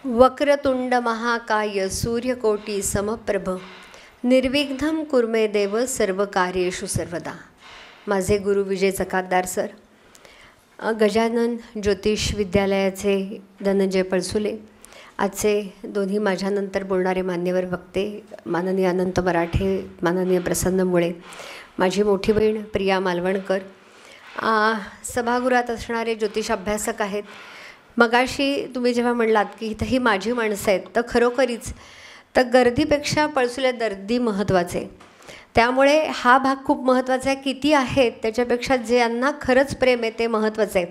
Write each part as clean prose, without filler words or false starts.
वक्रतुंड महाकाय सूर्यकोटी समप्रभ निर्विघ्नं कुर्मे देव सर्व कार्येषु सर्वदा. माझे गुरु विजय चकातदार सर, गजानन ज्योतिष विद्यालयाचे धनंजय पळसुले, आजचे दोन्ही माझ्यानंतर बोलणारे मान्यवर वक्ते माननीय अनंत मराठे, माननीय प्रसन्न मुळे, माझी मोठी बहीण प्रिया मालवणकर, सभागृहात असणारे ज्योतिष अभ्यासक आहेत. मगाशी तुम्ही जेव्हा म्हणलात की इथं ही माझी माणसं आहेत, तर खरोखरीच तर गर्दीपेक्षा पळसुल्या दर्दी महत्त्वाचे. त्यामुळे हा भाग खूप महत्त्वाचा आहे. किती आहेत त्याच्यापेक्षा ज्यांना खरंच प्रेम आहे ते महत्त्वाचं आहे.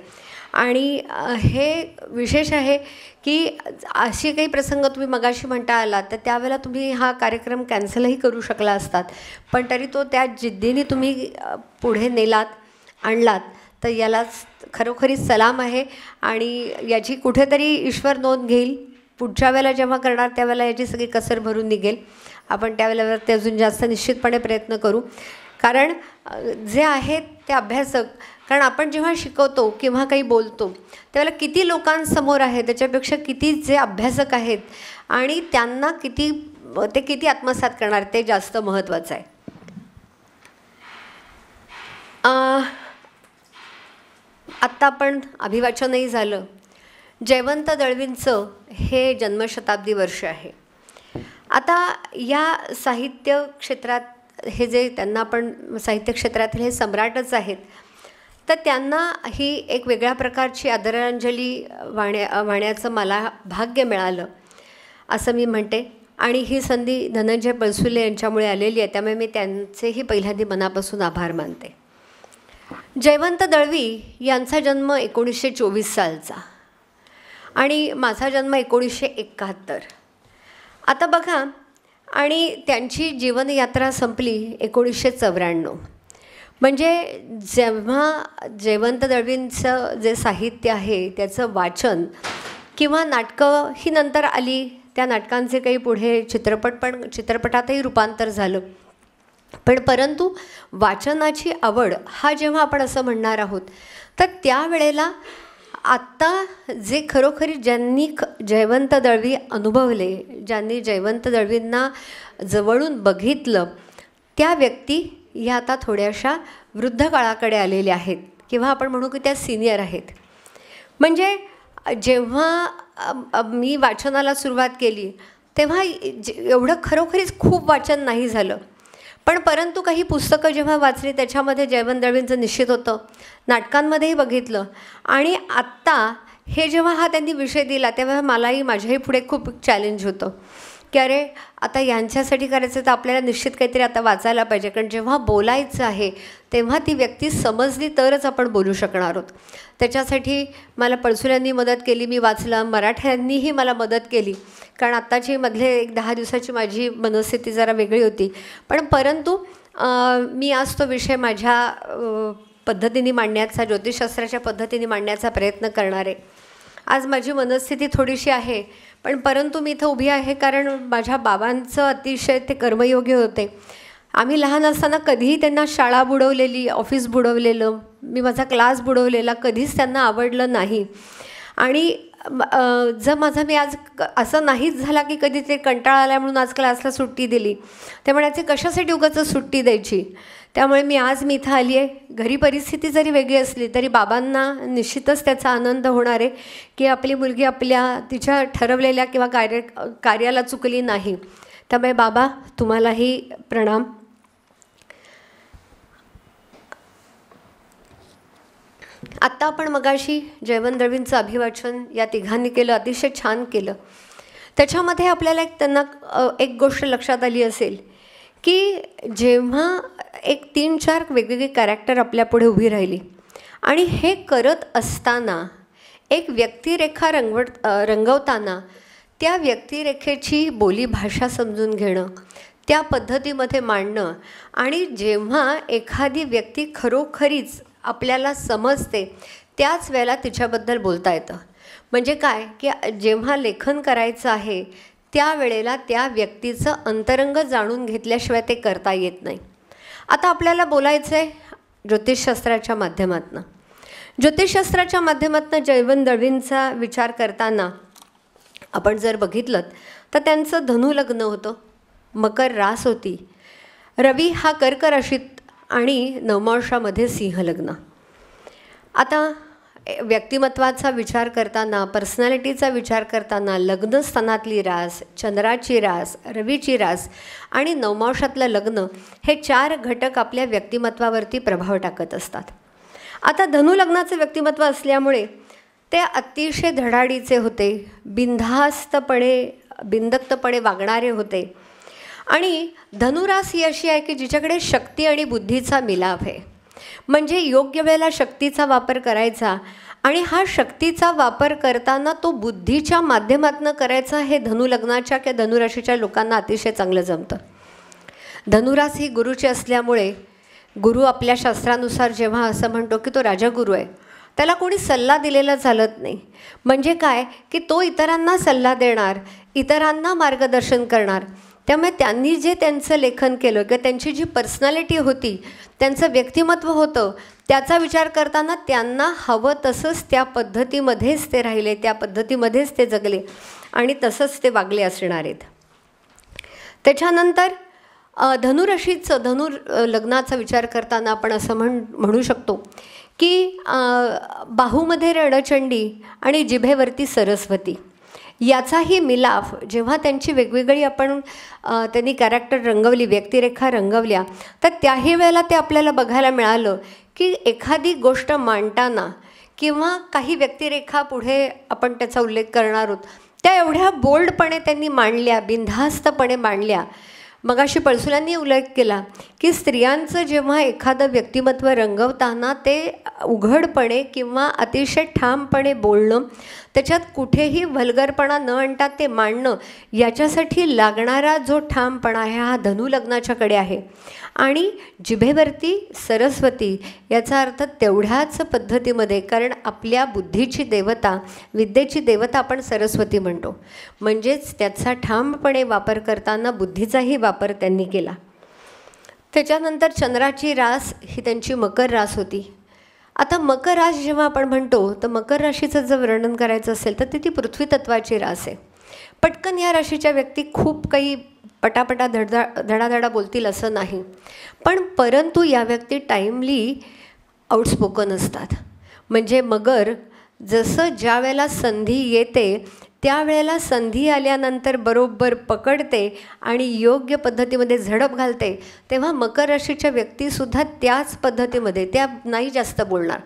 आणि हे विशेष आहे की अशी काही प्रसंग तुम्ही मगाशी म्हणता आला तर त्यावेळेला तुम्ही हा कार्यक्रम कॅन्सलही करू शकला असतात, पण तरी तो त्या जिद्दीने तुम्ही पुढे नेलात, आणलात, तर यालाच खरोखरीच सलाम आहे. आणि याची कुठेतरी ईश्वर नोंद घेईल. पुढच्या वेळेला जेव्हा करणार त्यावेळेला याची सगळी कसर भरून निघेल. आपण त्यावेळेला ते अजून जास्त निश्चितपणे प्रयत्न करू. कारण जे आहेत ते अभ्यासक, कारण आपण जेव्हा शिकवतो किंवा काही बोलतो त्यावेळेला किती लोकांसमोर आहे त्याच्यापेक्षा किती जे अभ्यासक आहेत आणि त्यांना किती आत्मसात करणार ते जास्त महत्त्वाचं आहे. आत्ता आपण अभिवाचनही झालं. जयवंत दळवींचं हे जन्मशताब्दी वर्ष आहे. आता या साहित्य क्षेत्रात हे जे त्यांना आपण साहित्य क्षेत्रातील हे सम्राटच आहेत, तर त्यांना ही एक वेगळ्या प्रकारची आदरांजली वाहण्याचं मला भाग्य मिळालं असं मी म्हणते. आणि ही संधी धनंजय पळसुले यांच्यामुळे आलेली आहे, त्यामुळे मी त्यांचेही पहिल्यांदा मनापासून आभार मानते. जयवंत दळवी यांचा जन्म 1924 सालचा आणि माझा जन्म 1971. आता बघा, आणि त्यांची जीवनयात्रा संपली 1994. म्हणजे जेव्हा जयवंत दळवींचं जे साहित्य आहे त्याचं वाचन किंवा नाटकं ही नंतर आली, त्या नाटकांचे काही पुढे चित्रपटातही रूपांतर झालं, पण परंतु वाचनाची आवड हा जेव्हा आपण असं म्हणणार आहोत तर त्यावेळेला आत्ता जे खरोखरी ज्यांनी जयवंत दळवी अनुभवले, ज्यांनी जयवंत दळवींना जवळून बघितलं, त्या व्यक्ती या आता थोड्याशा वृद्ध काळाकडे आलेल्या आहेत किंवा आपण म्हणू की त्या सिनियर आहेत. म्हणजे जेव्हा मी वाचनाला सुरुवात केली तेव्हा एवढं खरोखरीच खूप वाचन नाही झालं, पण परंतु काही पुस्तकं जेव्हा वाचली त्याच्यामध्ये जयवंत दळवींचं निश्चित होतं. नाटकांमध्येही बघितलं. आणि आत्ता हे जेव्हा हा त्यांनी विषय दिला तेव्हा माझ्याही पुढे खूप चॅलेंज होतं की अरे आता यांच्यासाठी करायचं तर आपल्याला निश्चित काहीतरी आता वाचायला पाहिजे. कारण जेव्हा बोलायचं आहे तेव्हा ती व्यक्ती समजली तरच आपण बोलू शकणार आहोत. त्याच्यासाठी मला पळसुल्यांनी मदत केली, मी वाचलं. मराठ्यांनीही मला मदत केली, कारण आत्ताची मधले 10 दिवसाची माझी मनस्थिती जरा वेगळी होती. पण परंतु मी आज तो विषय माझ्या पद्धतीने मांडण्याचा, ज्योतिषशास्त्राच्या पद्धतीने मांडण्याचा प्रयत्न करणार आहे. आज माझी मनस्थिती थोडीशी आहे, पण परंतु मी इथं उभी आहे कारण माझ्या बाबांचं अतिशय ते कर्मयोगी होते. आम्ही लहान असताना कधीही त्यांना शाळा बुडवलेली, ऑफिस बुडवलेलं, मी माझा क्लास बुडवलेला, कधीच त्यांना आवडलं नाही. आणि मी आज असं नाहीच झाला की कधी ते कंटाळा आला म्हणून आज क्लासला सुट्टी दिली. ते म्हणायचे कशासाठी उगाच सुट्टी द्यायची. त्यामुळे मी इथं आली आहे. घरी परिस्थिती जरी वेगळी असली तरी बाबांना निश्चितच त्याचा आनंद होणार आहे की आपली मुलगी तिच्या ठरवलेल्या किंवा कार्याला चुकली नाही. त्यामुळे बाबा तुम्हालाही प्रणाम. आत्ता आपण मगाशी जयवंत दळवींचं अभिवाचन या तिघांनी केलं, अतिशय छान केलं. त्याच्यामध्ये आपल्याला त्यांना एक गोष्ट लक्षात आली असेल की जेव्हा एक 3-4 वेगवेगळी कॅरेक्टर आपल्यापुढे उभी राहिली आणि हे करत असताना एक व्यक्तिरेखा रंगवताना त्या व्यक्तिरेखेची बोलीभाषा समजून घेणं, त्या पद्धतीमध्ये मांडणं, आणि जेव्हा एखादी व्यक्ती खरोखरीच आपल्याला समजते त्याच वेळेला तिच्याबद्दल बोलता येतं. म्हणजे काय की जेव्हा लेखन करायचं आहे त्यावेळेला त्या व्यक्तीचं अंतरंग जाणून घेतल्याशिवाय ते करता येत नाही. आता आपल्याला बोलायचं आहे ज्योतिषशास्त्राच्या माध्यमातून. ज्योतिषशास्त्राच्या माध्यमातून जयवंत दळवींचा विचार करताना आपण जर बघितलं तर त्यांचं धनु लग्न होतं, मकर रास होती, रवी हा कर्क राशीत आणि नवमांशामध्ये सिंह लग्न. आता व्यक्तिमत्वाचा विचार करताना, पर्सनॅलिटीचा विचार करताना लग्नस्थानातली रास, चंद्राची रास, रवीची रास आणि नवमांशातलं लग्न हे 4 घटक आपल्या व्यक्तिमत्वावरती प्रभाव टाकत असतात. आता धनु लग्नाचं व्यक्तिमत्व असल्यामुळे ते अतिशय धडाडीचे होते, बिंदक्तपणे वागणारे होते. आणि धनुरास ही अशी आहे की जिच्याकडे शक्ती आणि बुद्धीचा मिलाप आहे. म्हणजे योग्य वेळेला शक्तीचा वापर करायचा आणि हा शक्तीचा वापर करताना तो बुद्धीच्या माध्यमातून करायचा, हे धनुलग्नाच्या किंवा धनुराशीच्या लोकांना अतिशय चांगलं जमतं. धनुरास ही गुरुची असल्यामुळे गुरु आपल्या शास्त्रानुसार जेव्हा असं म्हणतो की तो राजगुरू आहे, त्याला कोणी सल्ला दिलेला चालत नाही. म्हणजे काय की तो इतरांना सल्ला देणार, इतरांना मार्गदर्शन करणार. त्यामुळे त्यांनी जे त्यांचं लेखन केलं किंवा त्यांची जी पर्सनॅलिटी होती, त्यांचं व्यक्तिमत्व होतं, त्याचा विचार करताना त्यांना हवं तसंच त्या पद्धतीमध्येच ते राहिले, त्या पद्धतीमध्येच ते जगले आणि तसंच ते वागले असणार आहेत. त्याच्यानंतर धनुराशीचं लग्नाचा विचार करताना आपण असं म्हणू शकतो की बाहूमध्ये रणचंडी आणि जिभेवरती सरस्वती याचाही मिलाफ जेव्हा त्यांची वेगवेगळी त्यांनी कॅरेक्टर रंगवली, व्यक्तिरेखा रंगवल्या, तर त्याही वेळेला ते आपल्याला बघायला मिळालं की एखादी गोष्ट मांडताना किंवा काही व्यक्तिरेखा पुढे आपण त्याचा उल्लेख करणार आहोत, त्या एवढ्या बोल्डपणे त्यांनी मांडल्या, बिनधास्तपणे मांडल्या. मगाशी पळसुल्यांनी उल्लेख केला की स्त्रियांचं जेव्हा एखादं व्यक्तिमत्व रंगवताना ते उघडपणे किंवा अतिशय ठामपणे बोलणं, त्याच्यात कुठेही वल्गरपणा न आणता ते मांडणं, याच्यासाठी लागणारा जो ठामपणा आहे हा धनुलग्नाच्याकडे आहे. आणि जिभेवरती सरस्वती याचा अर्थ तेवढ्याच पद्धतीमध्ये, कारण आपल्या बुद्धीची देवता, विद्येची देवता आपण सरस्वती म्हणतो, म्हणजेच त्याचा ठामपणे वापर करताना बुद्धीचाही वापर त्यांनी केला. त्याच्यानंतर चंद्राची रास ही त्यांची मकर रास होती. आता मकर रास जेव्हा आपण म्हणतो तर मकर राशीचं जर वर्णन करायचं असेल तर ती पृथ्वी तत्वाची रास आहे. पटकन या राशीच्या व्यक्ती खूप काही पटापटा धडाधडा बोलतील असं नाही, पण परंतु या व्यक्ती टाईमली आउटस्पोकन असतात. म्हणजे मगर जसं ज्या वेळेला संधी येते त्यावेळेला संधी आल्यानंतर बरोबर पकडते आणि योग्य पद्धतीमध्ये झडप घालते, तेव्हा मकर राशीच्या व्यक्तीसुद्धा त्याच पद्धतीमध्ये त्या नाही जास्त बोलणार.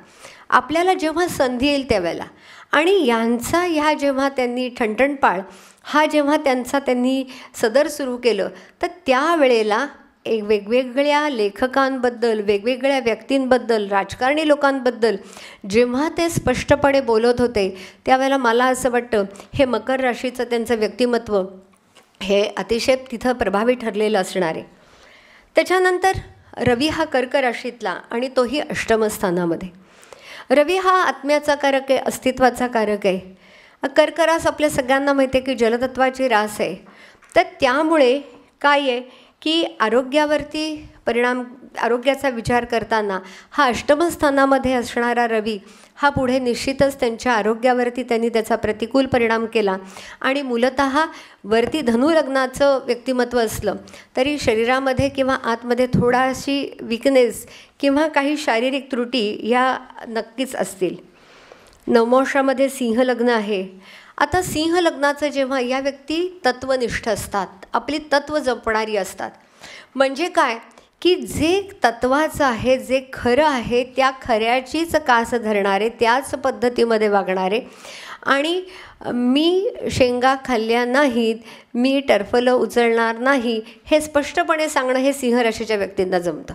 आपल्याला जेव्हा संधी येईल त्यावेळेला, आणि यांचा ह्या जेव्हा त्यांनी ठणठणपाळ हा जेव्हा त्यांनी सदर सुरू केलं, तर त्यावेळेला वेगवेगळ्या लेखकांबद्दल, वेगवेगळ्या व्यक्तींबद्दल, राजकारणी लोकांबद्दल जेव्हा ते स्पष्टपणे बोलत होते, त्यावेळेला मला असं वाटतं हे मकर राशीचं त्यांचं व्यक्तिमत्व हे अतिशय तिथं प्रभावी ठरलेलं असणार आहे. त्याच्यानंतर रवी हा कर्क राशीतला आणि तोही अष्टम स्थानामध्ये. रवी हा आत्म्याचा कारक आहे, अस्तित्वाचा कारक आहे. कर्क रास आपल्या सगळ्यांना माहिती आहे की जलतत्वाची रास आहे. तर त्यामुळे काय आहे की आरोग्याचा विचार करताना हा अष्टम स्थानामध्ये असणारा रवी हा पुढे निश्चितच त्यांच्या आरोग्यावरती त्यांनी त्याचा प्रतिकूल परिणाम केला. आणि मूलतः वरती धनुलग्नाचं व्यक्तिमत्व असलं तरी शरीरामध्ये किंवा आतमध्ये थोडाशी विकनेस किंवा काही शारीरिक त्रुटी या नक्कीच असतील. नवमांशामध्ये सिंह लग्न आहे. आता सिंह लग्नाचं जेव्हा या व्यक्ती तत्वनिष्ठ असतात, आपली तत्व जपणारी असतात. म्हणजे काय की जे तत्वाचं आहे, जे खरं आहे, त्या खऱ्याचीच कास धरणारे, त्याच पद्धतीमध्ये वागणारे, आणि मी शेंगा खाल्ल्या नाहीत, मी टरफलं उचलणार नाही, हे स्पष्टपणे सांगणं हे सिंह राशीच्या व्यक्तींना जमतं.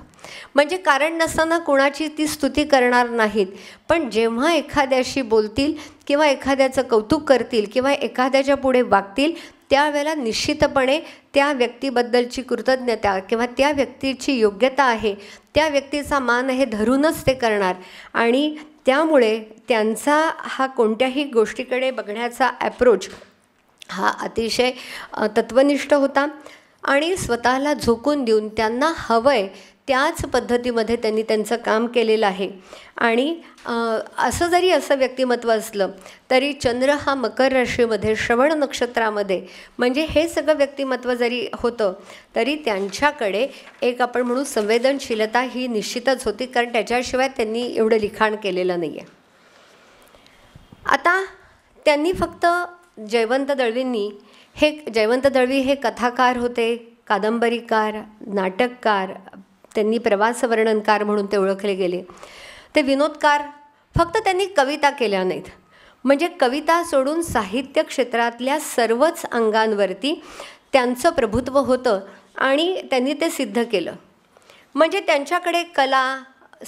म्हणजे कारण नसताना कोणाची ती स्तुती करणार नाहीत, पण जेव्हा एखाद्याशी बोलतील किंवा एखाद्याचं कौतुक करतील किंवा एखाद्याच्या पुढे वागतील, त्यावेळेला निश्चितपणे त्या व्यक्तीबद्दलची कृतज्ञता किंवा त्या व्यक्तीची योग्यता आहे, त्या व्यक्तीचा मान हे धरूनच ते करणार. आणि त्यामुळे त्यांचा हा कोणत्याही गोष्टीकडे बघण्याचा ॲप्रोच हा अतिशय तत्वनिष्ठ होता आणि स्वतःला झोकून देऊन त्यांना हवं आहे त्याच पद्धतीमध्ये त्यांनी त्यांचं काम केलेलं आहे. आणि असं व्यक्तिमत्व असलं तरी चंद्र हा मकर राशीमध्ये श्रवण नक्षत्रामध्ये, म्हणजे हे सगळं व्यक्तिमत्व जरी होतं तरी त्यांच्याकडे एक आपण म्हणू संवेदनशीलता ही निश्चितच होती, कारण त्याच्याशिवाय त्यांनी एवढं लिखाण केलेलं नाही आहे. आता त्यांनी फक्त जयवंत दळवी हे कथाकार होते, कादंबरीकार, नाटककार, त्यांनी प्रवास वर्णनकार म्हणून ते ओळखले गेले. ते विनोदकार. फक्त त्यांनी कविता केल्या नाहीत, म्हणजे कविता सोडून साहित्य क्षेत्रातल्या सर्वच अंगांवरती त्यांचं प्रभुत्व होतं आणि त्यांनी ते सिद्ध केलं. म्हणजे त्यांच्याकडे कला,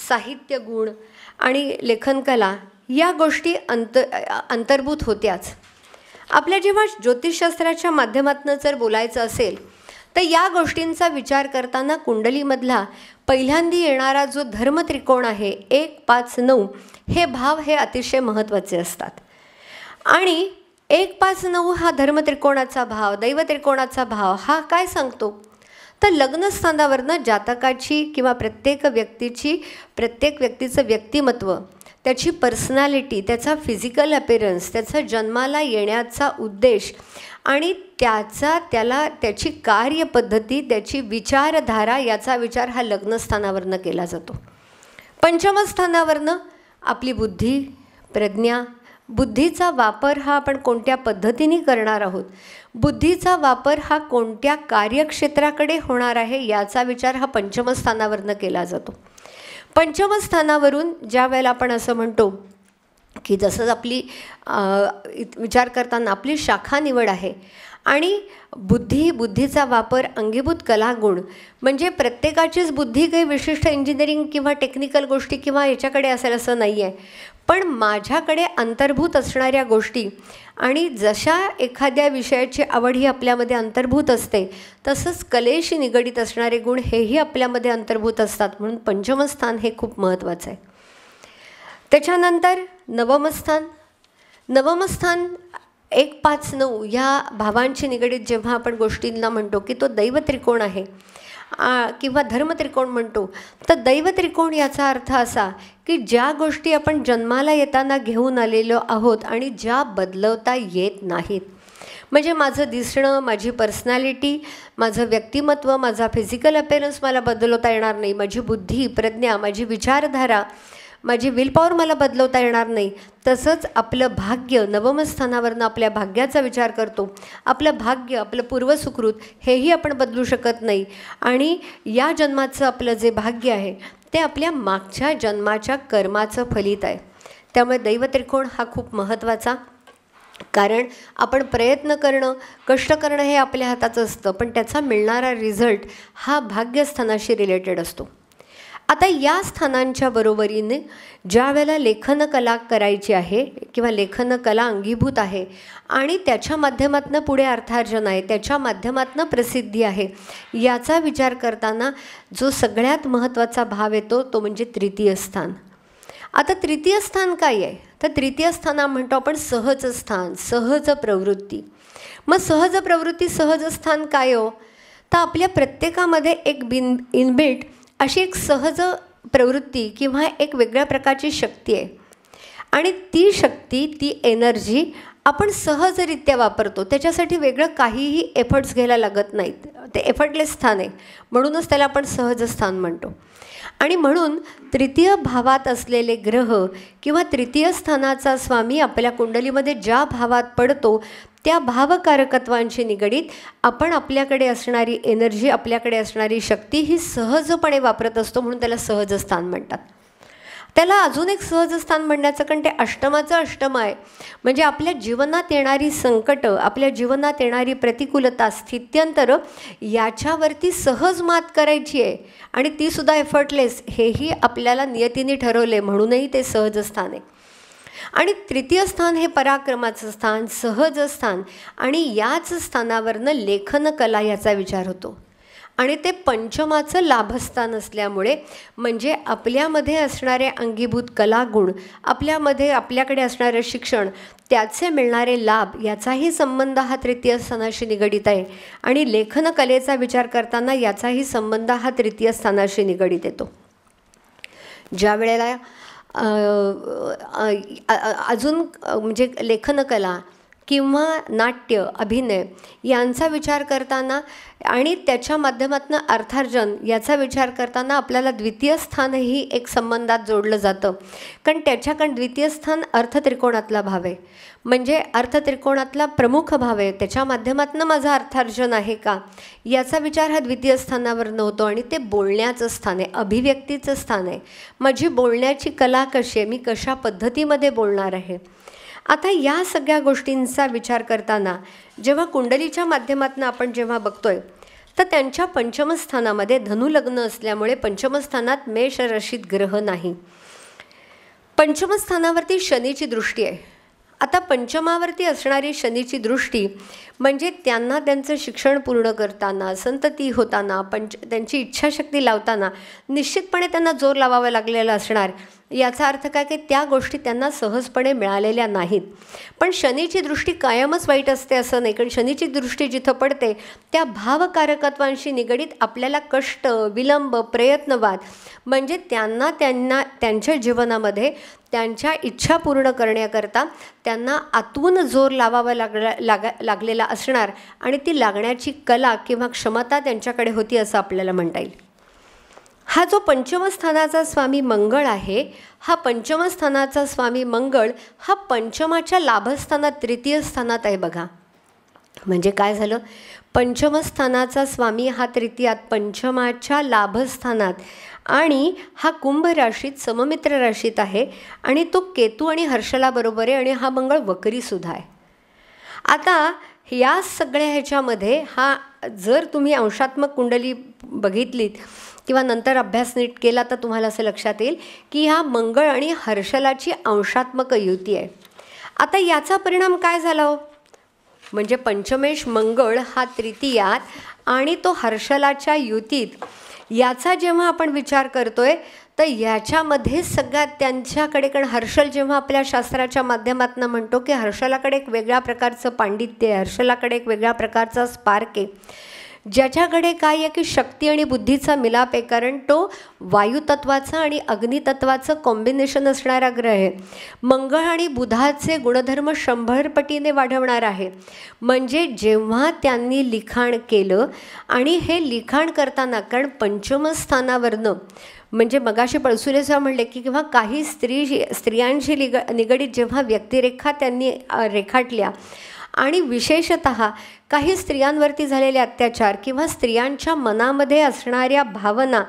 साहित्य गुण आणि लेखनकला या गोष्टी अंतर्भूत होत्याच. आपल्या जेव्हा ज्योतिषशास्त्राच्या माध्यमातून जर बोलायचं असेल तर या गोष्टींचा विचार करताना कुंडलीमधला पहिल्यांदा येणारा जो धर्मत्रिकोण आहे 1, 5, 9 हे भाव हे अतिशय महत्त्वाचे असतात. आणि 1, 5, 9 हा धर्मत्रिकोणाचा भाव, दैवत्रिकोणाचा भाव हा काय सांगतो, तर लग्नस्थानावरनं जातकाची किंवा प्रत्येक व्यक्तीचं व्यक्तिमत्व, त्याची पर्सनॅलिटी, त्याचा फिजिकल अपीरन्स, त्याचा जन्माला येण्याचा उद्देश आणि त्याची कार्यपद्धती, त्याची विचारधारा, याचा विचार हा लग्नस्थानावरनं केला जातो. पंचमस्थानावरनं आपली बुद्धी, प्रज्ञा, बुद्धीचा वापर हा आपण कोणत्या पद्धतीने करणार आहोत, बुद्धीचा वापर हा कोणत्या कार्यक्षेत्राकडे होणार आहे याचा विचार हा पंचमस्थानावरनं केला जातो. पंचमस्थानावरून ज्या वेळेला आपण असं म्हणतो की जसं आपली विचार करताना आपली शाखा निवड आहे आणि बुद्धीचा वापर, अंगीभूत कलागुण, म्हणजे प्रत्येकाचीच बुद्धी काही विशिष्ट इंजिनिअरिंग किंवा टेक्निकल गोष्टी किंवा याच्याकडे असेल असं नाही आहे, पण माझ्याकडे अंतर्भूत असणाऱ्या गोष्टी आणि जशा एखाद्या विषयाची आवड ही आपल्यामध्ये अंतर्भूत असते तसंच कलेशी निगडीत असणारे गुण हेही आपल्यामध्ये अंतर्भूत असतात. म्हणून पंचमस्थान हे खूप महत्त्वाचं आहे. त्याच्यानंतर नवमस्थान 1, 5, 9 या भावांशी निगडीत जेव्हा आपण गोष्टींना म्हणतो की तो दैवत्रिकोण आहे किंवा धर्मत्रिकोण म्हणतो, तर दैवत्रिकोण याचा अर्थ असा की ज्या गोष्टी आपण जन्माला येताना घेऊन आलेलो आहोत आणि ज्या बदलवता येत नाहीत, म्हणजे माझं दिसणं, माझी पर्सनॅलिटी, माझं व्यक्तिमत्व, माझा फिजिकल अपीअरन्स मला बदलवता येणार नाही, माझी बुद्धी, प्रज्ञा, माझी विचारधारा, माझी विल पॉवर मला बदलवता येणार नाही. तसंच आपलं भाग्य, नवमस्थानावरनं आपल्या भाग्याचा विचार करतो. आपलं भाग्य, आपलं पूर्वसुकृत हेही आपण बदलू शकत नाही आणि या जन्माचं आपलं जे भाग्य आहे ते आपल्या मागच्या जन्माच्या कर्माचं फलित आहे. त्यामुळे दैवत्रिकोण हा खूप महत्त्वाचा, कारण आपण प्रयत्न करणं, कष्ट करणं हे आपल्या हाताचं असतं, पण त्याचा मिळणारा रिझल्ट हा भाग्यस्थानाशी रिलेटेड असतो. आता या स्थानांच्या बरोबरीने ज्या वेळेला लेखनकला करायची आहे किंवा लेखनकला अंगीभूत आहे आणि त्याच्या माध्यमातून पुढे अर्थार्जन आहे, त्याच्या माध्यमातून प्रसिद्धी आहे, याचा विचार करताना जो सगळ्यात महत्त्वाचा भाव येतो तो म्हणजे तृतीय स्थान. आता तृतीय स्थान काय आहे, तर तृतीय स्थान म्हणतो आपण सहज स्थान, सहज प्रवृत्ती. मग सहज प्रवृत्ती, सहज स्थान काय हो, तर आपल्या प्रत्येकामध्ये एक इनबिल्ट अशी एक सहज प्रवृत्ती किंवा एक वेगळ्या प्रकारची शक्ती आहे आणि ती शक्ती, ती एनर्जी आपण सहजरित्या वापरतो. त्याच्यासाठी वेगळं काहीही एफर्ट्स घ्यायला लागत नाहीत. ते एफर्टलेस स्थान आहे, म्हणूनच त्याला आपण सहज स्थान म्हणतो. आणि म्हणून तृतीय भावात असलेले ग्रह किंवा तृतीय स्थानाचा स्वामी आपल्या कुंडलीमध्ये ज्या भावात पडतो त्या भावकारकत्वांशी निगडीत आपण आपल्याकडे असणारी एनर्जी, आपल्याकडे असणारी शक्ती ही सहजपणे वापरत असतो, म्हणून त्याला सहज स्थान म्हणतात. त्याला अजून एक सहज स्थान म्हणण्याचं कारण ते अष्टमाचं अष्टम आहे, म्हणजे आपल्या जीवनात येणारी संकटं, आपल्या जीवनात येणारी प्रतिकूलता, स्थित्यंतरं याच्यावरती सहज मात करायची आहे आणि तीसुद्धा एफर्टलेस, हेही आपल्याला नियतीने ठरवले, म्हणूनही ते सहज स्थान आहे. आणि तृतीय स्थान हे पराक्रमाचं स्थान, सहज स्थान, आणि याच स्थानावरनं लेखनकला याचा विचार होतो. आणि ते पंचमाचं लाभस्थान असल्यामुळे म्हणजे आपल्यामध्ये असणारे अंगीभूत कलागुण, आपल्याकडे असणारं शिक्षण, त्याचे मिळणारे लाभ याचाही संबंध हा तृतीय स्थानाशी निगडित आहे. आणि लेखनकलेचा विचार करताना याचाही संबंध हा तृतीय स्थानाशी निगडित येतो. ज्या वेळेला अजून म्हणजे लेखनकला किंवा नाट्य, अभिनय यांचा विचार करताना आणि त्याच्या माध्यमातून अर्थार्जन याचा विचार करताना आपल्याला द्वितीय स्थानही एक संबंधात जोडलं जातं. कारण त्याच्याकडे द्वितीय स्थान अर्थत्रिकोणातला भाव आहे, म्हणजे अर्थत्रिकोणातला प्रमुख भाव आहे. त्याच्या माध्यमातून माझं अर्थार्जन आहे का याचा विचार हा द्वितीय स्थानावर नव्हतो. आणि ते बोलण्याचं स्थान आहे, अभिव्यक्तीचं स्थान आहे. माझी बोलण्याची कला कशी आहे, मी कशा पद्धतीमध्ये बोलणार आहे. आता या सगळ्या गोष्टींचा विचार करताना जेव्हा कुंडलीच्या माध्यमातून आपण जेव्हा बघतोय तर त्यांच्या पंचमस्थानामध्ये धनुलग्न असल्यामुळे पंचमस्थानात मेष राशीत ग्रह नाही. पंचमस्थानावरती शनीची दृष्टी आहे. आता पंचमावरती असणारी शनीची दृष्टी म्हणजे त्यांना त्यांचं शिक्षण पूर्ण करताना, संतती होताना, त्यांची इच्छाशक्ती लावताना निश्चितपणे त्यांना जोर लावावा लागलेला असणार. याचा अर्थ काय की त्या गोष्टी त्यांना सहजपणे मिळालेल्या नाहीत. पण शनीची दृष्टी कायमच वाईट असते असं नाही, कारण शनीची दृष्टी जिथं पडते त्या भावकारकत्वांशी निगडीत आपल्याला कष्ट, विलंब, प्रयत्नवाद म्हणजे त्यांच्या जीवनामध्ये त्यांच्या इच्छा पूर्ण करण्याकरता त्यांना आतून जोर लावावा लागलेला असणार आणि ती लागण्याची कला किंवा क्षमता त्यांच्याकडे होती असं आपल्याला म्हणता येईल. हा जो पंचमस्थानाचा स्वामी मंगळ आहे, हा पंचमस्थानाचा स्वामी मंगळ हा पंचमाच्या लाभस्थानात तृतीय स्थानात आहे बघा. म्हणजे काय झालं, पंचमस्थानाचा स्वामी हा तृतीयात पंचमाच्या लाभस्थानात आणि हा कुंभ राशीत सममित्र राशीत आहे आणि तो केतू आणि हर्षला बरोबर आहे आणि हा मंगळ वक्रीसुद्धा आहे. आता या सगळ्या ह्याच्यामध्ये हा जर तुम्ही अंशात्मक कुंडली बघितलीत किंवा नंतर अभ्यास नीट केला तर तुम्हाला असं लक्षात येईल की ह्या मंगळ आणि हर्षलाची अंशात्मक युती आहे. आता याचा परिणाम काय झाला हो, म्हणजे पंचमेश मंगळ हा तृतीयात आणि तो हर्षलाच्या युतीत, याचा जेव्हा आपण विचार करतोय तर याच्यामध्ये सगळ्यात त्यांच्याकडे, कारण हर्षल जेव्हा आपल्या शास्त्राच्या माध्यमातून म्हणतो की हर्षलाकडे एक वेगळ्या प्रकारचं पांडित्य आहे, हर्षलाकडे एक वेगळ्या प्रकारचा स्पार्क आहे, ज्याच्याकडे काय आहे की शक्ती आणि बुद्धीचा मिलाप आहे. कारण तो वायुतत्वाचा आणि अग्नितत्वाचं कॉम्बिनेशन असणारा ग्रह आहे. मंगळ आणि बुधाचे गुणधर्म 100 पटीने वाढवणार आहे. म्हणजे जेव्हा त्यांनी लिखाण केलं आणि हे लिखाण करताना, कारण पंचमस्थानावरनं म्हणजे मगाशी पळसुरेचा म्हणले की किंवा काही स्त्रियांशी निगडीत जेव्हा व्यक्तिरेखा त्यांनी रेखाटल्या आणि विशेषतः काही स्त्रियांवरती झालेले अत्याचार किंवा स्त्रियांच्या मनामध्ये असणाऱ्या भावना,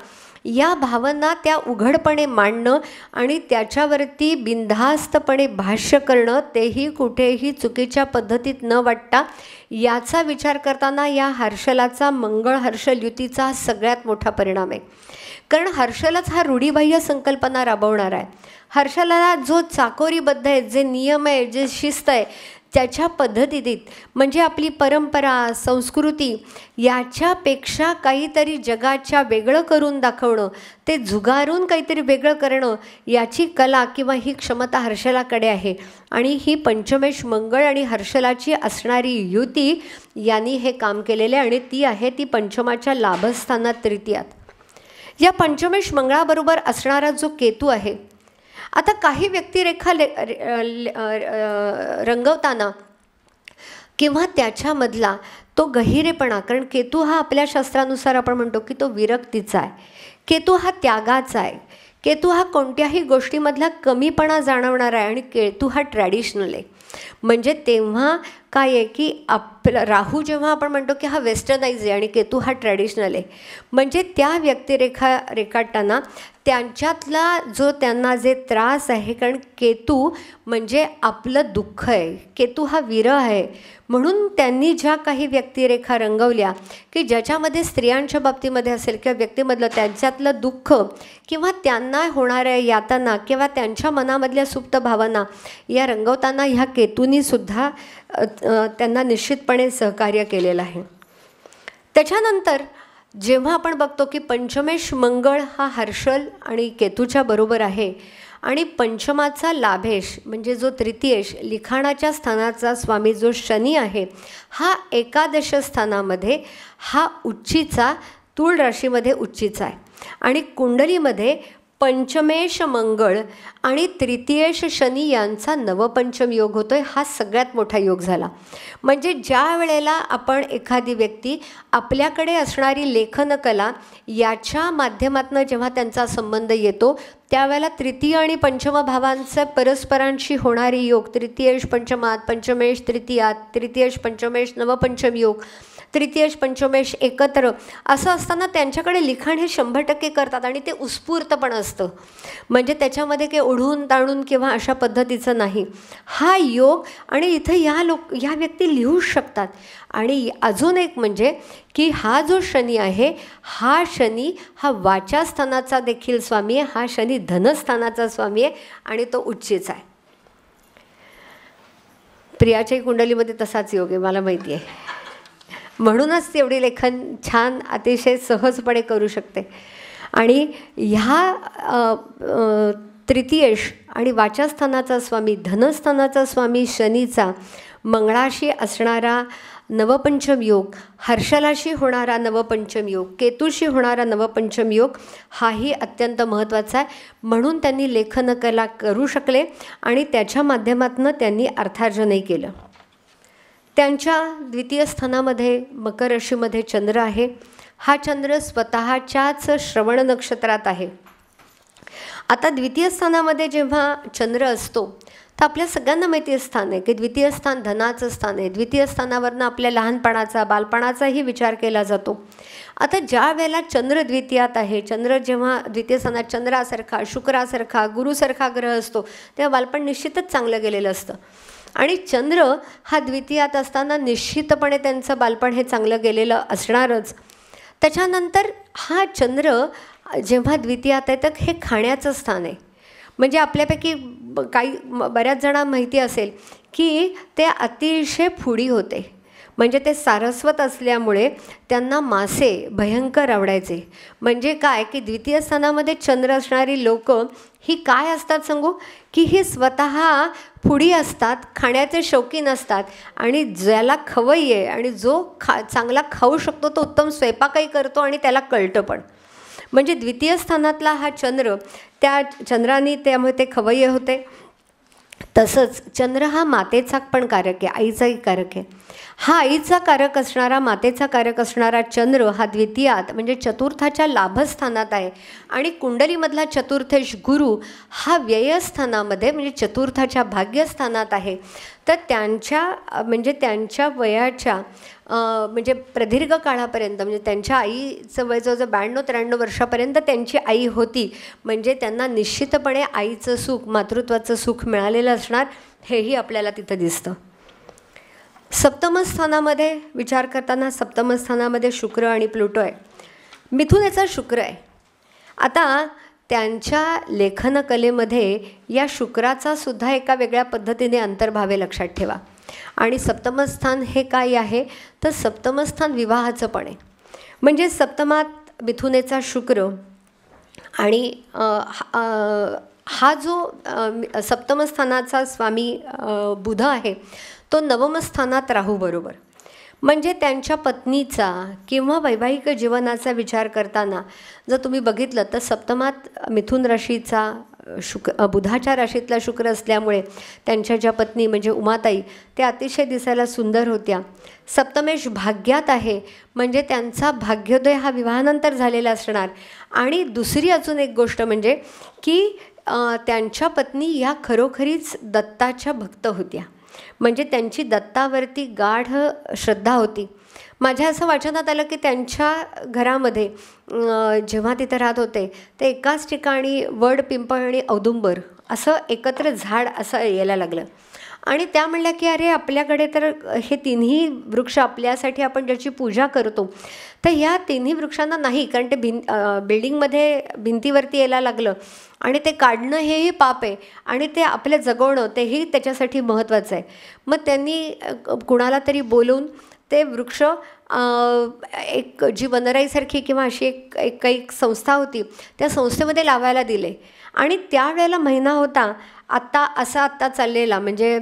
या भावना त्या उघडपणे मांडणं आणि त्याच्यावरती बिनधास्तपणे भाष्य करणं, तेही कुठेही चुकीच्या पद्धतीत न वाटता, याचा विचार करताना या हर्षलाचा मंगळ हर्षल युतीचा सगळ्यात मोठा परिणाम आहे. कारण हर्षलच हा रूढीबाह्य संकल्पना राबवणार आहे. हर्षलाला जो चाकोरीबद्ध आहे, जे नियम आहे, जे शिस्त आहे त्याच्या पद्धतीत, म्हणजे आपली परंपरा, संस्कृती याच्यापेक्षा काहीतरी जगाच्या वेगळं करून दाखवणं, ते झुगारून काहीतरी वेगळं करणं, याची कला किंवा ही क्षमता हर्षलाकडे आहे. आणि ही पंचमेश मंगळ आणि हर्षलाची असणारी युती यांनी हे काम केलेले आणि ती आहे ती पंचमाच्या लाभस्थानात तृतीयात. या पंचमेश मंगळाबरोबर असणारा जो केतू आहे, आता काही व्यक्तिरेखा रंगवताना किंवा त्याच्यामधला तो गहिरेपणा, कारण केतू हा आपल्या शास्त्रानुसार आपण म्हणतो की तो विरक्तीचा आहे, केतू हा त्यागाचा आहे, केतू हा कोणत्याही गोष्टीमधला कमीपणा जाणवणारा आहे आणि केतू हा ट्रॅडिशनल आहे. म्हणजे तेव्हा काय आहे की आपला राहू जेव्हा आपण म्हणतो की हा वेस्टर्नाइज आहे आणि केतू हा ट्रॅडिशनल आहे, म्हणजे त्या व्यक्तिरेखा रेखाटताना त्यांच्यातला जो त्यांना जे त्रास आहे, कारण केतू म्हणजे आपलं दुःख आहे, केतू हा विरह आहे, म्हणून त्यांनी ज्या काही व्यक्तिरेखा रंगवल्या की ज्याच्यामध्ये स्त्रियांच्या बाबतीमध्ये असेल किंवा व्यक्तीमधलं त्यांच्यातलं दुःख किंवा त्यांना होणाऱ्या यातना किंवा त्यांच्या मनामधल्या सुप्त भावना या रंगवताना ह्या केतूनीसुद्धा त्यांना निश्चितपणे सहकार्य केलेलं आहे. त्याच्यानंतर जेव्हा आपण बघतो की पंचमेश मंगळ हा हर्षल आणि केतूच्या बरोबर आहे आणि पंचमाचा लाभेश म्हणजे जो तृतीयेश लिखाणाच्या स्थानाचा स्वामी जो शनी आहे हा एकादश स्थानामध्ये हा उच्चीचा तूळ राशीमध्ये उच्चीचा आहे आणि कुंडलीमध्ये पंचमेश मंगळ आणि तृतीयेश शनी यांचा नवपंचम योग होतोय. हा सगळ्यात मोठा योग झाला. म्हणजे ज्या वेळेला आपण एखादी व्यक्ती आपल्याकडे असणारी लेखनकला याच्या माध्यमातून जेव्हा त्यांचा संबंध येतो त्यावेळेला तृतीय आणि पंचम भावांचं परस्परांशी होणारी योग तृतीयेश पंचमात पंचमेश तृतीयात तृतीयेश पंचमेश नवपंचम योग तृतीयेश पंचमेश एकत्र असं असताना त्यांच्याकडे लिखाण हे 100% करतात आणि ते उत्स्फूर्त पण असतं. म्हणजे त्याच्यामध्ये काही ओढून ताणून किंवा अशा पद्धतीचं नाही. हा योग आणि इथं ह्या व्यक्ती लिहू शकतात. आणि अजून एक म्हणजे की हा जो शनी आहे हा शनी हा वाचास्थानाचा देखील स्वामी आहे. हा शनी धनस्थानाचा स्वामी आहे आणि तो उच्चीचा आहे. प्रियाच्याही कुंडलीमध्ये तसाच योग आहे मला माहिती आहे. म्हणूनच तेवढी लेखन छान अतिशय सहजपणे करू शकते. आणि ह्या तृतीयेश आणि वाचास्थानाचा स्वामी धनस्थानाचा स्वामी शनीचा मंगळाशी असणारा नवपंचम योग हर्षलाशी होणारा नवपंचम योग केतूशी होणारा नवपंचम योग हाही अत्यंत महत्त्वाचा आहे. म्हणून त्यांनी लेखनकला करू शकले आणि त्याच्या माध्यमातून त्यांनी अर्थार्जनही केलं. त्यांच्या द्वितीय स्थानामध्ये मकर राशीमध्ये चंद्र आहे. हा चंद्र स्वतःच्याच श्रवण नक्षत्रात आहे. आता द्वितीय स्थानामध्ये जेव्हा चंद्र असतो तर आपल्या सगळ्यांना माहिती स्थान आहे की द्वितीय स्थान धनाचं स्थान आहे. द्वितीय स्थानावरनं आपल्या लहानपणाचा बालपणाचाही विचार केला जातो. आता ज्या वेळेला चंद्र द्वितीयात आहे चंद्र जेव्हा द्वितीय स्थानात चंद्रासारखा शुक्रासारखा गुरुसारखा ग्रह असतो तेव्हा बालपण निश्चितच चांगलं गेलेलं असतं. आणि चंद्र हा द्वितीयात असताना निश्चितपणे त्यांचं बालपण हे चांगलं गेलेलं असणारच. त्याच्यानंतर हा चंद्र जेव्हा द्वितीयात आहे तर हे खाण्याचं स्थान आहे. म्हणजे आपल्यापैकी बऱ्याच जणांना माहिती असेल की ते अतिशय फुडी होते. म्हणजे ते सारस्वत असल्यामुळे त्यांना मासे भयंकर आवडायचे. म्हणजे काय की द्वितीय स्थानामध्ये चंद्र असणारी लोक ही काय असतात सांगू की ही स्वतः फुडी असतात खाण्याचे शौकीन असतात आणि ज्याला खवय्ये आहे आणि जो चांगला खाऊ शकतो तो उत्तम स्वयंपाकही करतो आणि त्याला कळतं पण. म्हणजे द्वितीय स्थानातला हा चंद्र त्या चंद्राने त्यामुळे ते खवय्ये होते. तसंच चंद्र हा मातेचा पण कारक आहे आईचाही कारक आहे. हा आईचा कारक असणारा मातेचा कारक असणारा चंद्र हा द्वितीयात म्हणजे चतुर्थाच्या लाभस्थानात आहे. आणि कुंडलीमधला चतुर्थेश गुरु हा व्ययस्थानामध्ये म्हणजे चतुर्थाच्या भाग्यस्थानात आहे. तर त्यांच्या वयाच्या म्हणजे प्रदीर्घ काळापर्यंत म्हणजे त्यांच्या आईचं वय जवळजवळ 92-93 वर्षापर्यंत त्यांची आई होती. म्हणजे त्यांना निश्चितपणे आईचं सुख मातृत्वाचं सुख मिळालेलं असणार हेही आपल्याला तिथं दिसतं. सप्तम स्थानामध्ये विचार करताना सप्तम स्थानामध्ये शुक्र आणि प्लुटो आहे. मिथुनेचा शुक्र आहे. आता त्यांच्या लेखनकलेमध्ये या शुक्राचा सुद्धा एका वेगळ्या पद्धतीने अंतर्भाव आहे लक्षात ठेवा. आणि सप्तमस्थान हे काय आहे तर सप्तमस्थान विवाहाचं पण आहे. म्हणजे सप्तमात मिथुनेचा शुक्र आणि हा जो सप्तमस्थानाचा स्वामी बुध आहे तो नवमस्थानात राहू बरोबर. म्हणजे त्यांच्या पत्नीचा किंवा वैवाहिक जीवनाचा विचार करताना जर तुम्ही बघितलं तर सप्तमात मिथुन राशीचा बुधाच्या राशीतला शुक्र असल्यामुळे त्यांच्या ज्या पत्नी म्हणजे उमाताई त्या अतिशय दिसायला सुंदर होत्या. सप्तमेश भाग्यात आहे म्हणजे त्यांचा भाग्योदय हा विवाहानंतर झालेला असणार. आणि दुसरी अजून एक गोष्ट म्हणजे की त्यांच्या पत्नी या खरोखरीच दत्ताच्या भक्त होत्या. म्हणजे त्यांची दत्तावरती गाढ श्रद्धा होती. माझ्या असं वाचनात आलं की त्यांच्या घरामध्ये जेव्हा तिथे राहत होते ते एकाच ठिकाणी वड पिंपळ आणि औदुंबर असं एकत्र झाड असं यायला लागलं. आणि त्या म्हणल्या की अरे आपल्याकडे तर हे तिन्ही वृक्ष आपल्यासाठी आपण ज्याची पूजा करतो तर ह्या तिन्ही वृक्षांना नाही कारण ते बिल्डिंगमध्ये भिंतीवरती यायला लागलं आणि ते काढणं हेही पाप आहे आणि ते आपलं जगवणं तेही त्याच्यासाठी महत्त्वाचं आहे. मग त्यांनी कुणाला तरी बोलवून ते वृक्ष एक जी वनराईसारखी किंवा अशी एक काही संस्था होती, त्या संस्थेमध्ये लावायला दिले. आणि त्यावेळेला महिना होता आत्ता चाललेला, म्हणजे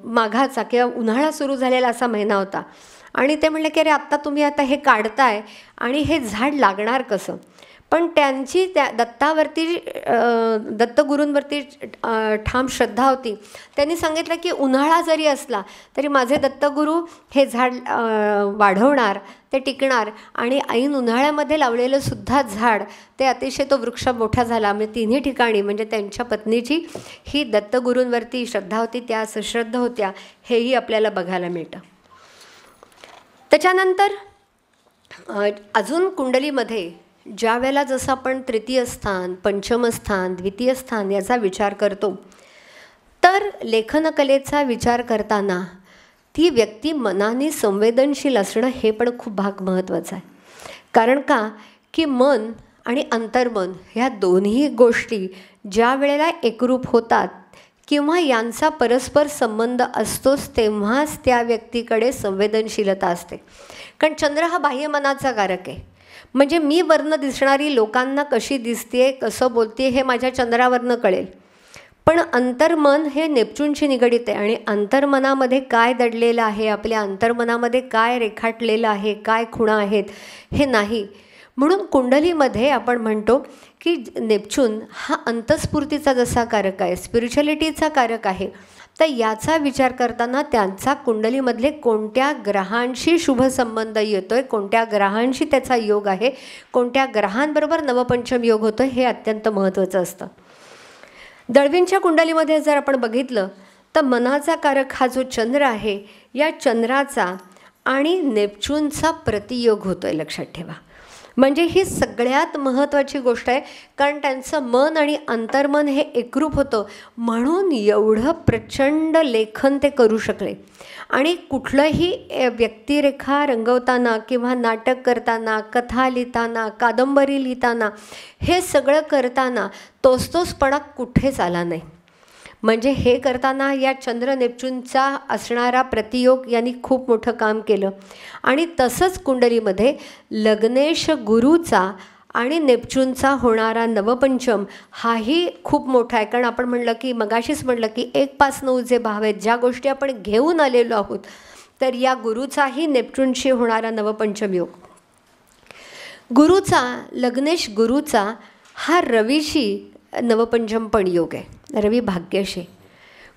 माघाचा किंवा उन्हाळा सुरू झालेला असा महिना होता. आणि ते म्हणले की अरे आत्ता तुम्ही हे काढताय आणि हे झाड लागणार कसं. पण त्यांची त्या दत्तगुरूंवरती ठाम श्रद्धा होती. त्यांनी सांगितलं की उन्हाळा जरी असला तरी माझे दत्तगुरू हे झाड वाढवणार, ते टिकणार. आणि ऐन उन्हाळ्यामध्ये लावलेलं सुद्धा झाड ते अतिशय तो वृक्ष मोठा झाला. म्हणजे तिन्ही ठिकाणी म्हणजे त्यांच्या पत्नीची ही दत्तगुरूंवरती श्रद्धा होती, त्या सश्रद्धा होत्या, हेही आपल्याला बघायला मिळतं. त्याच्यानंतर अजून कुंडलीमध्ये ज्या वेळेला जसं आपण तृतीय स्थान, पंचम स्थान, द्वितीय स्थान याचा विचार करतो, तर लेखनकलेचा विचार करताना ती व्यक्ती मनाने संवेदनशील असणं हे पण खूप भाग महत्त्वाचा आहे. कारण का की मन आणि अंतर्मन ह्या दोन्ही गोष्टी ज्या वेळेला एकरूप होतात किंवा यांचा परस्पर संबंध असतोच, तेव्हाच त्या व्यक्तीकडे संवेदनशीलता असते. कारण चंद्र हा बाह्य मनाचा कारक आहे. म्हणजे मी वर्ण दिसणारी लोकांना कशी दिसते, कसं बोलते हे माझ्या चंद्रावरनं कळेल. पण अंतर्मन हे नेपच्यूनशी निगडीत आहे. आणि अंतर्मनामध्ये काय दडलेलं आहे, आपल्या अंतर्मनामध्ये काय रेखाटलेलं आहे, काय खुणा आहेत, हे नाही. म्हणून कुंडलीमध्ये आपण म्हणतो की नेपच्यून हा अंतस्फूर्तीचा जसा कारक आहे, स्पिरिच्युअलिटीचा कारक आहे, तर याचा विचार करताना त्यांचा कुंडलीमधले कोणत्या ग्रहांशी शुभ संबंध येतो आहे, कोणत्या ग्रहांशी त्याचा योग आहे, कोणत्या ग्रहांबरोबर नवपंचम योग होतो हे अत्यंत महत्त्वाचं असतं. दळवींच्या कुंडलीमध्ये जर आपण बघितलं तर मनाचा कारक हा जो चंद्र आहे, या चंद्राचा आणि नेपच्यूनचा प्रतियोग होतो आहे, लक्षात ठेवा. म्हणजे ही सगळ्यात महत्त्वाची गोष्ट आहे. कारण त्यांचं मन आणि अंतर्मन हे एकरूप होतं, म्हणून एवढं प्रचंड लेखन ते करू शकले. आणि कुठलंही व्यक्तिरेखा रंगवताना किंवा नाटक करताना, कथा लिहिताना, कादंबरी लिहिताना, हे सगळं करताना तोचपणा कुठेच आला नाही. म्हणजे हे करताना या चंद्र नेपच्यूनचा असणारा प्रतियोग यांनी खूप मोठं काम केलं. आणि तसंच कुंडलीमध्ये लग्नेश गुरुचा आणि नेपच्यूनचा होणारा नवपंचम हाही खूप मोठा आहे. कारण आपण म्हणलं की मगाशीच म्हणलं की 1 5 9 जे भाव आहेत, ज्या गोष्टी आपण घेऊन आलेलो आहोत, तर या गुरुचाही नेपच्यूनशी होणारा नवपंचम योग. गुरुचा, लग्नेश गुरुचा हा रवीशी नवपंचम पण योग आहे, रवी भाग्यशी.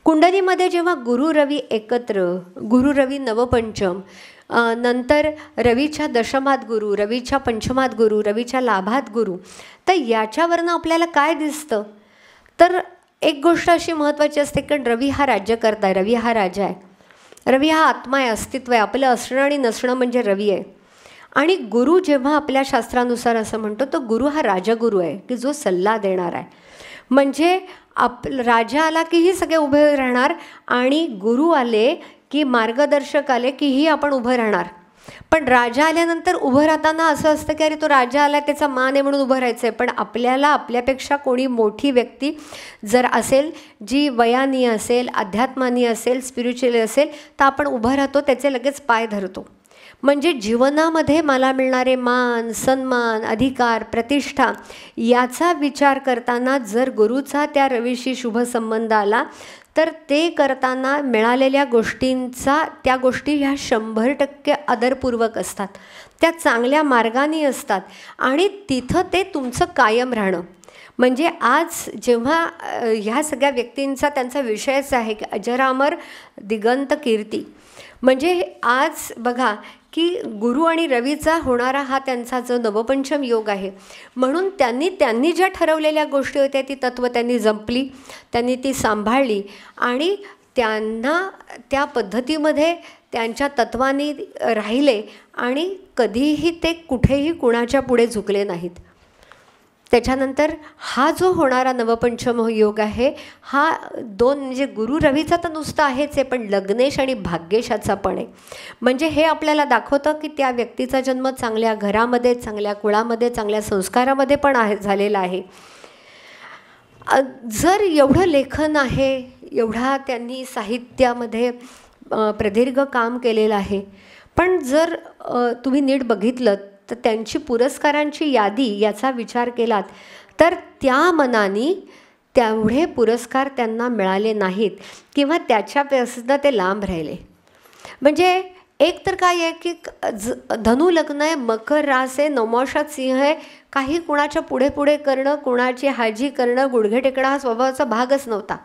कुंडलीमध्ये जेव्हा गुरु रवी एकत्र, गुरु रवी नवपंचम, नंतर रवीच्या दशमात गुरु, रवीच्या पंचमात गुरु, रवीच्या लाभात गुरु, तर याच्यावरनं आपल्याला काय दिसतं. तर एक गोष्ट अशी महत्त्वाची असते की रवी हा राज्यकर्ता आहे, रवी हा राजा आहे, रवी हा आत्मा आहे, अस्तित्व आहे. आपलं असणं आणि नसणं म्हणजे रवी आहे. आणि गुरु जेव्हा आपल्या शास्त्रानुसार असं म्हणतो, तो गुरु हा राजगुरू आहे की जो सल्ला देणार आहे. म्हणजे राजा आला कीही सगळे उभे राहणार आणि गुरु आले की मार्गदर्शक आले कीही आपण उभं राहणार. पण राजा आल्यानंतर उभं राहताना असं असतं की अरे तो राजा आला, त्याचा मान आहे म्हणून उभं राहायचं आहे. पण आपल्याला आपल्यापेक्षा कोणी मोठी व्यक्ती जर असेल, जी वयानी असेल, अध्यात्मानी असेल, स्पिरिच्युअली असेल, तर आपण उभं राहतो, त्याचे लगेच पाय धरतो. म्हणजे जीवनामध्ये मला मिळणारे मान, सन्मान, अधिकार, प्रतिष्ठा याचा विचार करताना जर गुरुचा त्या रवीशी शुभ संबंध आला, तर ते करताना मिळालेल्या गोष्टींचा, त्या गोष्टी ह्या 100% आदरपूर्वक असतात, त्या चांगल्या मार्गाने असतात आणि तिथं ते तुमचं कायम राहणं. म्हणजे आज जेव्हा ह्या सगळ्या व्यक्तींचा त्यांचा विषयच आहे की अजरामर दिगंत कीर्ती. म्हणजे आज बघा की गुरु आणि रवीचा होणारा हा त्यांचा जो नवपंचम योग आहे, म्हणून त्यांनी ज्या ठरवलेल्या गोष्टी होत्या ती तत्त्व त्यांनी जपली, त्यांनी ती सांभाळली आणि त्यांना त्या पद्धतीमध्ये त्यांच्या तत्वानी राहिले आणि कधीही ते कुठेही कुणाच्या पुढे झुकले नाहीत. त्याच्यानंतर हा जो होणारा नवपंचम योग आहे, हा 2 म्हणजे गुरु रवीचा तर नुसतं आहेच आहे, पण लग्नेश आणि भाग्येशाचा पण आहे. म्हणजे हे आपल्याला दाखवतं की त्या व्यक्तीचा जन्म चांगल्या घरामध्ये, चांगल्या कुळामध्ये, चांगल्या संस्कारामध्ये पण झालेला आहे. जर एवढं लेखन आहे, एवढा त्यांनी साहित्यामध्ये प्रदीर्घ काम केलेलं आहे. पण जर तुम्ही नीट बघितलं तर त्यांची पुरस्कारांची यादी याचा विचार केलात तर त्या मनाने तेवढे पुरस्कार त्यांना मिळाले नाहीत किंवा त्याच्यापासून ते लांब राहिले. म्हणजे एक तर काय आहे की धनु लग्न आहे, मकर रास आहे, नवमाशात सिंह आहे, काही कुणाच्या पुढे पुढे करणं, कुणाची हाजी करणं, गुडघे टेकणं हा स्वभावाचा भागच नव्हता.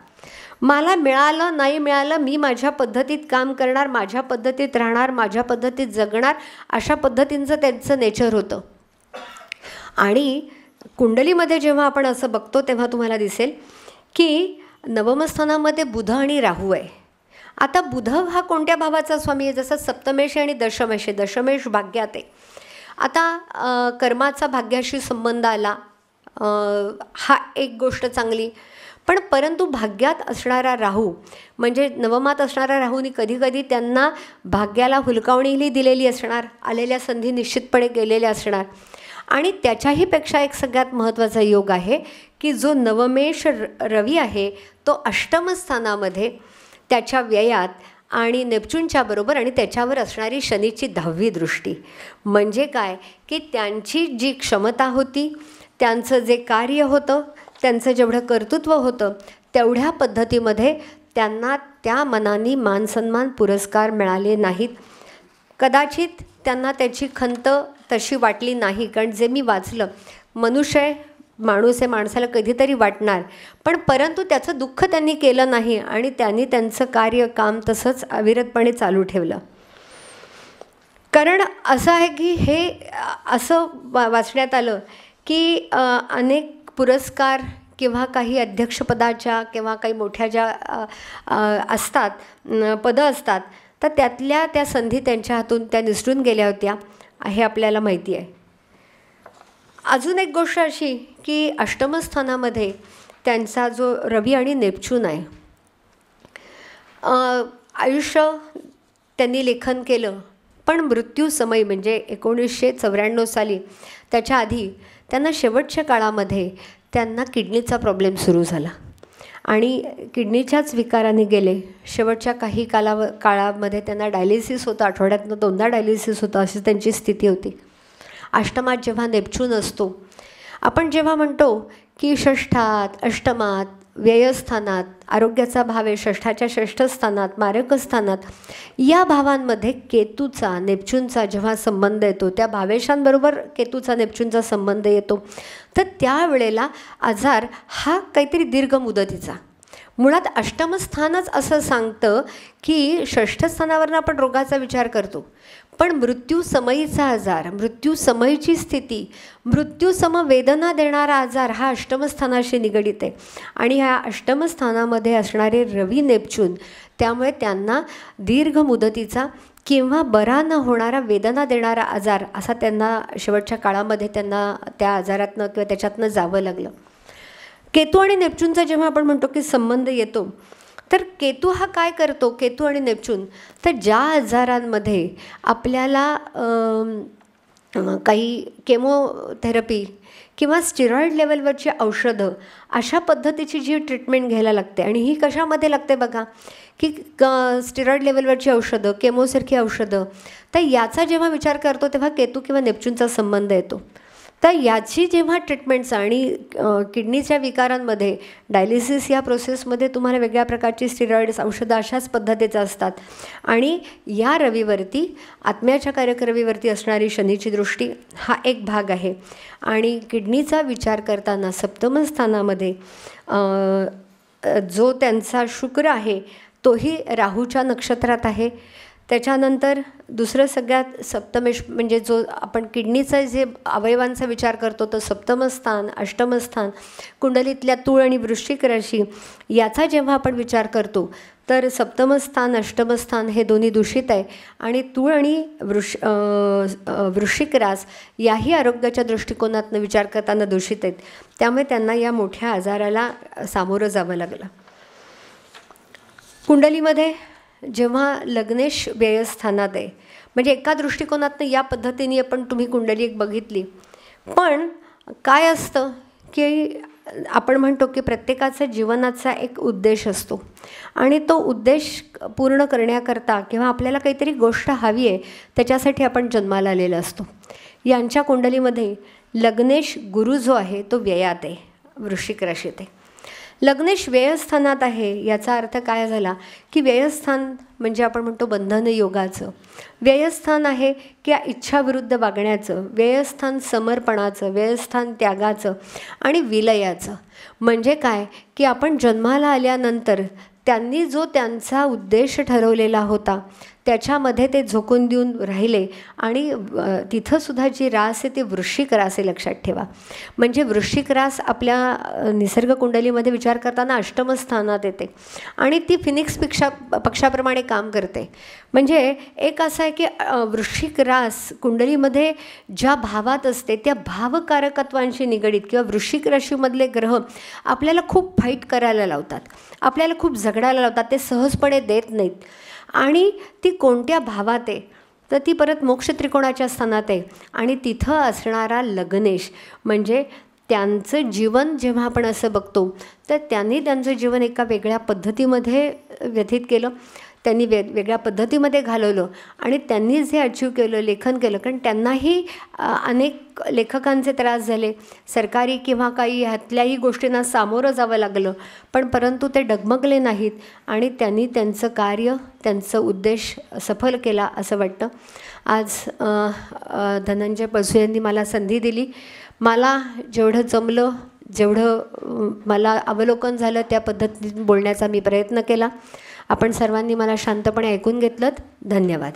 मला मिळालं नाही मिळालं, मी माझ्या पद्धतीत काम करणार, माझ्या पद्धतीत राहणार, माझ्या पद्धतीत जगणार, अशा पद्धतींचं त्यांचं नेचर होतं. आणि कुंडलीमध्ये जेव्हा आपण असं बघतो तेव्हा तुम्हाला दिसेल की नवमस्थानामध्ये बुध आणि राहू आहे. आता बुध हा कोणत्या भावाचा स्वामी आहे? जसं सप्तमेश आणि दशमेश आहे. दशमेश भाग्यात आहे. आता कर्माचा भाग्याशी संबंध आला, हा एक गोष्ट चांगली. पण परंतु भाग्यात असणारा राहू म्हणजे नवमात असणारा राहूनी कधीकधी त्यांना भाग्याला हुलकावणीही दिलेली असणार, आलेल्या संधी निश्चितपणे गेलेल्या असणार. आणि त्याच्याही पेक्षा एक सगळ्यात महत्त्वाचा योग आहे की जो नवमेश रवी आहे तो अष्टम स्थानामध्ये त्याच्या व्ययात आणि नेपच्यूनच्या बरोबर आणि त्याच्यावर असणारी शनीची 10वी दृष्टी. म्हणजे काय की त्यांची जी क्षमता होती, त्यांचं जे कार्य होतं, त्यांचं जेवढं कर्तृत्व होतं तेवढ्या पद्धतीमध्ये त्यांना त्या मनाने मानसन्मान पुरस्कार मिळाले नाहीत. कदाचित त्यांना त्याची खंत तशी वाटली नाही, कारण जे मी वाचलं, मनुष्य आहे, माणूस आहे, माणसाला कधीतरी वाटणार, पण परंतु त्याचं दुःख त्यांनी केलं नाही आणि त्यांनी त्यांचं कार्य काम तसंच अविरतपणे चालू ठेवलं. कारण असं आहे की हे असं वाचण्यात आलं की अनेक पुरस्कार किंवा काही अध्यक्षपदाच्या किंवा काही मोठ्या ज्या असतात पदं असतात तर त्यातल्या त्या संधी त्यांच्या हातून त्या निसटून गेल्या होत्या, हे आपल्याला माहिती आहे. अजून एक गोष्ट अशी की अष्टमस्थानामध्ये त्यांचा जो रवी आणि नेपच्यून आहे, आयुष्य त्यांनी लेखन केलं, पण मृत्यू समय म्हणजे 1994 साली त्याच्या आधी त्यांना शेवटच्या काळामध्ये त्यांना किडनीचा प्रॉब्लेम सुरू झाला आणि किडनीच्याच विकाराने गेले. शेवटच्या काही काळामध्ये त्यांना डायलिसिस होतं, आठवड्यातनं 2दा डायलिसिस होतं, अशी त्यांची स्थिती होती. अष्टमात जेव्हा नेपच्यून असतो, आपण जेव्हा म्हणतो की षष्ठात, अष्टमात, व्ययस्थानात आरोग्याचा भाव आहे, षष्ठाच्या षष्ठ स्थानात, मारक स्थानात, या भावांमध्ये केतूचा नेपच्यूनचा जेव्हा संबंध येतो, त्या भावेशांबरोबर केतूचा नेपच्यूनचा संबंध येतो, तर त्यावेळेला आजार हा काहीतरी दीर्घ मुदतीचा. मुळात अष्टमस्थानच असं सांगतं की षष्ठ स्थानावरून आपण रोगाचा विचार करतो, पण मृत्यूसमयीचा आजार, मृत्यूसमयीची स्थिती, मृत्यूसम वेदना देणारा आजार हा अष्टमस्थानाशी निगडित आहे. आणि ह्या अष्टमस्थानामध्ये असणारे रवी नेपच्यून, त्यामुळे त्यांना दीर्घ मुदतीचा किंवा बरा न होणारा वेदना देणारा आजार असा त्यांना शेवटच्या काळामध्ये त्यांना त्या आजारातनं किंवा त्याच्यातनं जावं लागलं. केतू आणि नेपच्यूनचा जेव्हा आपण म्हणतो की संबंध येतो, तर केतू हा काय करतो, केतू आणि नेपच्यून, तर ज्या आजारांमध्ये आपल्याला काही केमोथेरपी किंवा स्टिरॉइड लेवलवरची औषधं अशा पद्धतीची जी ट्रीटमेंट घ्यायला लागते, आणि ही कशामध्ये लागते बघा की स्टिरॉइड लेवलवरची औषधं, केमोसारखी औषधं, तर याचा जेव्हा विचार करतो तेव्हा केतू किंवा नेपच्यूनचा संबंध येतो. तर याची जेव्हा ट्रीटमेंट्स आणि किडनीच्या विकारांमध्ये डायलिसिस या प्रोसेसमध्ये तुम्हाला वेगळ्या प्रकारची स्टिरॉइड्स औषधं अशाच पद्धतीचं असतात. आणि या रवीवरती, आत्म्याच्या कारक रवीवरती असणारी शनीची दृष्टी हा एक भाग आहे. आणि किडनीचा विचार करताना सप्तम स्थानामध्ये जो त्यांचा शुक्र आहे तोही राहूच्या नक्षत्रात आहे. त्याच्यानंतर दुसरं सगळ्यात सप्तमेश म्हणजे जो आपण किडनीचा जे अवयवांचा विचार करतो तर सप्तमस्थान, अष्टमस्थान, कुंडलीतल्या तूळ आणि वृश्चिक राशी याचा जेव्हा आपण विचार करतो तर सप्तमस्थान, अष्टमस्थान हे दोन्ही दूषित आहे. आणि तूळ आणि वृश्चिक रास याही आरोग्याच्या दृष्टिकोनातून विचार करताना दूषित आहेत. त्यामुळे त्यांना या मोठ्या आजाराला सामोरं जावं लागलं. कुंडलीमध्ये जेव्हा लग्नेश व्ययस्थानात आहे, म्हणजे एका दृष्टिकोनातनं या पद्धतीने आपण तुम्ही कुंडली एक बघितली, पण काय असतं की आपण म्हणतो की प्रत्येकाचा जीवनाचा एक उद्देश असतो आणि तो उद्देश पूर्ण करण्याकरता किंवा आपल्याला काहीतरी गोष्ट हवी आहे त्याच्यासाठी आपण जन्माला आलेला असतो. यांच्या कुंडलीमध्ये लग्नेश गुरु जो आहे तो व्ययात आहे, वृश्चिक राशीत आहे. लग्नेश व्ययस्थानात आहे याचा अर्थ काय झाला की व्ययस्थान म्हणजे आपण म्हणतो बंधन योगाचं, व्ययस्थान आहे की इच्छाविरुद्ध वागण्याचं, व्ययस्थान समर्पणाचं, व्ययस्थान त्यागाचं आणि विलयाचं. म्हणजे काय की आपण जन्माला आल्यानंतर त्यांनी जो त्यांचा उद्देश ठरवलेला होता त्याच्यामध्ये ते झोकून देऊन राहिले आणि तिथंसुद्धा जी रास आहे ती वृश्चिक रास आहे, लक्षात ठेवा. म्हणजे वृश्चिक रास आपल्या निसर्ग कुंडलीमध्ये विचार करताना अष्टम स्थानात येते आणि ती फिनिक्स पक्षाप्रमाणे काम करते. म्हणजे एक असं आहे की वृश्चिक रास कुंडलीमध्ये ज्या भावात असते त्या भावकारकत्वांशी निगडीत किंवा वृश्चिक राशीमधले ग्रह आपल्याला खूप फाईट करायला लावतात, आपल्याला खूप झगडायला लावतात, ते सहजपणे देत नाहीत. आणि ती कोणत्या भावात आहे तर ती परत मोक्ष त्रिकोणाच्या स्थानात आहे आणि तिथं असणारा लग्नेश म्हणजे त्यांचं जीवन जेव्हा आपण असं बघतो तर त्यांनी त्यांचं जीवन एका वेगळ्या पद्धतीमध्ये व्यतीत केलं, त्यांनी वेगळ्या पद्धतीमध्ये घालवलं आणि त्यांनी जे अचीव केलं, लेखन केलं. कारण त्यांनाही अनेक लेखकांचे त्रास झाले, सरकारी किंवा काही ह्यातल्याही गोष्टींना सामोरं जावं लागलं, परंतु ते डगमगले नाहीत आणि त्यांनी त्यांचं कार्य, त्यांचं उद्देश सफल केला असं वाटतं. आज धनंजय पळसू यांनी मला संधी दिली. मला जेवढं जमलं, जेवढं मला अवलोकन झालं त्या पद्धतीने बोलण्याचा मी प्रयत्न केला. आपण सर्वांनी मला शांतपणे ऐकून घेतलंत. धन्यवाद.